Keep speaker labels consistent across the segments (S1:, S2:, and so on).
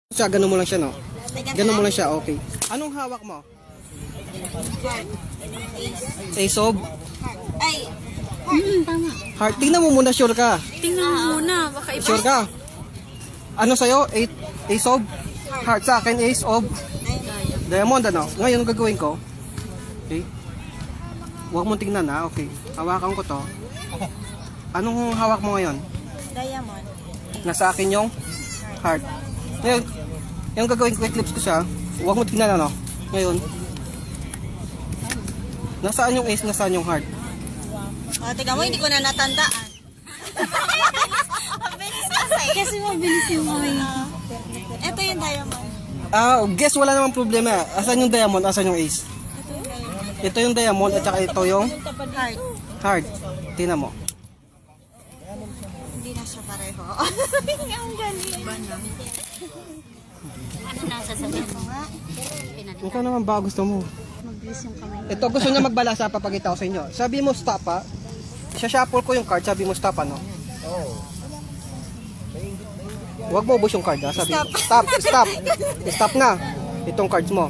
S1: Siya, ganun mo lang siya, no? Ganun mo lang siya, okay. Anong hawak mo? Ace of?
S2: Ay,
S3: Tama.
S1: Heart. Tingnan mo muna, sure ka.
S3: Tingnan mo muna, baka iba.
S1: Sure ka? Ano sa'yo? Ace of? Heart. Sa akin, ace of diamond, ano? Ngayon, gagawin ko. Okay. Huwag mong tingnan, ha? Okay. Hawakan ko to. Anong hawak mo ngayon?
S2: diamond.
S1: Nasa akin yung heart. Ngayon, yung gagawin ko, eclipse ko siya. Huwag mo tingnan, ano? Ngayon, nasaan yung ace, nasaan yung heart?
S2: O, tiga mo, hindi ko na natandaan. Mabilis kasi.
S3: Kasi mabilis yung mga
S2: Ito yung diamond.
S1: Guess wala namang problema. Asan yung diamond, asan yung ace? Ito yung diamond at saka ito yung
S2: Heart.
S1: heart. Tingnan mo.
S2: Hindi na siya pareho. Ang galing.
S3: ano na sasabihin mo nga?
S1: Ikaw naman ba gusto mo?
S3: Mabilis yung kamay.
S1: Ito gusto niya magbalasa, papakita ko sa inyo. Sabi mo stop, ha? Shuffle ko yung card, sabi mo stop, ano? Huwag mo ubos yung card, ha? Sabi mo, stop. Stop na. Itong cards mo.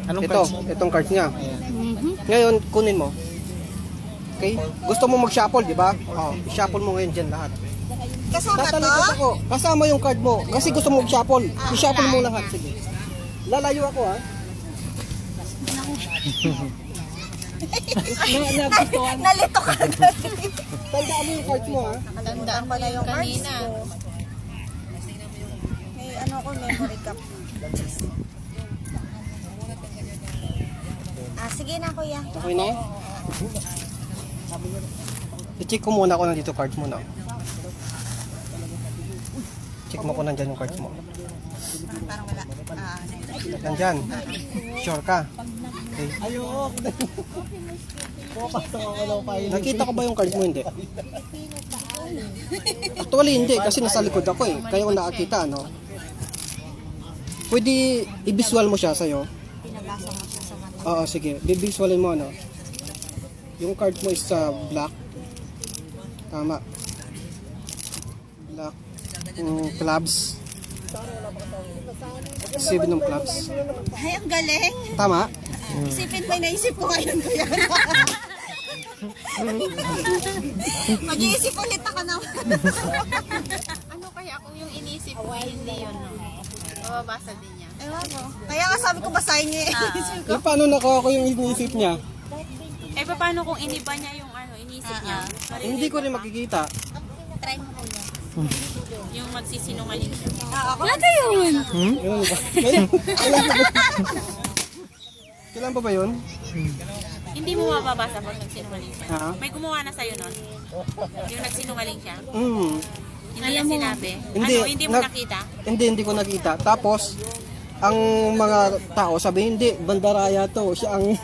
S4: Anong
S1: Ito, itong cards niya. Ngayon, kunin mo. Okay? Gusto mo mag-shuffle, di ba? I-shuffle mo ngayon dyan lahat.
S2: Kasama to?
S1: Tatalikod ako. Kasama yung card mo. Kasi gusto mo mag-shuffle. I-shuffle mo lahat. Sige. Lalayo ako, ha?
S2: Nalito ka.
S1: Tandaan mo yung cards mo, ha?
S2: Tandaan ko na yung cards ko. May ano ko, memory cap. Sige na kuya.
S1: Okay na? I-check ko muna kung nandito cards mo, no? Check mo kung nandyan yung cards mo.
S2: Parang wala.
S1: Nandyan. Sure ka? Okay. Nakita ko ba yung cards mo? Hindi. Actually, hindi. Kasi nasa likod ako, eh. Kaya ko nakakita, no? Pwede i-visual mo siya sa'yo.
S2: Pinabasa mo siya sa mata.
S1: Oo, sige. Bibisualin mo, ano? Yung card mo is black. Tama. Black. Clubs. 7 ng clubs.
S2: Ay, ang galing.
S1: Tama?
S2: Isipin mo, naisip ko ngayon kuya. Mag-iisip ulit ako naman.
S3: Ano kaya kung yung inisip mo, hindi yun, no? Mababasa din niya.
S2: Ewan ko. Kaya nga sabi ko basahin niya eh.
S1: Eh, paano nakuha ko yung iniisip niya?
S3: Eh, paano kung iniba niya yung inisip niya?
S1: Hindi ko rin makikita.
S2: Try mo kuya.
S3: Yung magsisinungaling siya.
S2: Ako?
S3: yun?
S1: Kailan ba? Kailan pa ba yun?
S3: Hindi mo mababasa pag nagsinungaling siya.
S1: Ha?
S3: May gumawa na sa'yo nun? Yung nagsinungaling siya? Hindi
S1: Alam
S3: niya sinabi?
S1: Hindi,
S3: Hindi mo nakita?
S1: Hindi ko nakita. Tapos, ang mga tao sabi, hindi, bandaraya to. Siya ang...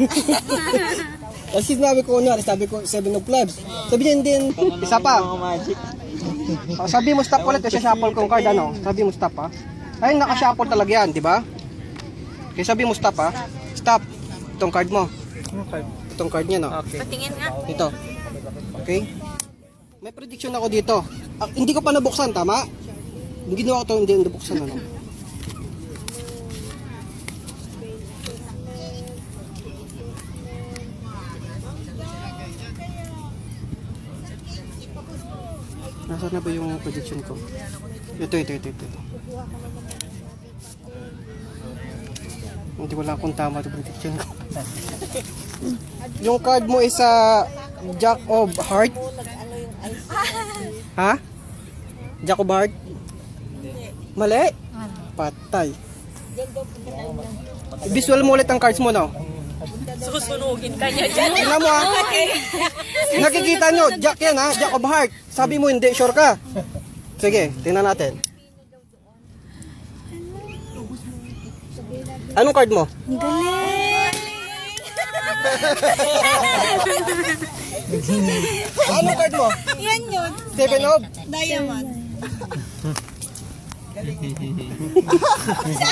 S1: Kasi sinabi ko, sabi ko, 7 of clubs. Sabi niya, hindi, isa pa. Sabi mo stop ulit, kasi shuffle kong card, ano? Sabi mo stop, ha? Ay, naka-shuffle talaga yan, di ba? Kaya sabi mo stop, ha? Stop. Itong card mo. Itong card niya, no?
S4: Okay.
S3: Patingin nga.
S1: Ito. Okay? May prediction ako dito. Hindi ko pa nabuksan, tama? Yung ginawa ko ito, hindi nabuksan, ano? Nasaan na ba yung prediction ko? Ito. Hindi ko lang kung tama yung prediction ko. Yung card mo is Jack of Heart. Ha? Jack of Heart? Mali? Patay. Visual mo ulit ang cards mo, no?
S3: Susunugin ka niya dyan.
S1: Tingnan mo, ha? Nakikita nyo, Jack yan, ha? Jack of Heart. Sabi mo hindi, sure ka? Sige, tingnan natin. Anong card mo?
S3: Ang galing!
S1: Anong card mo?
S2: Yan yun.
S1: 7 of?
S2: Diamond.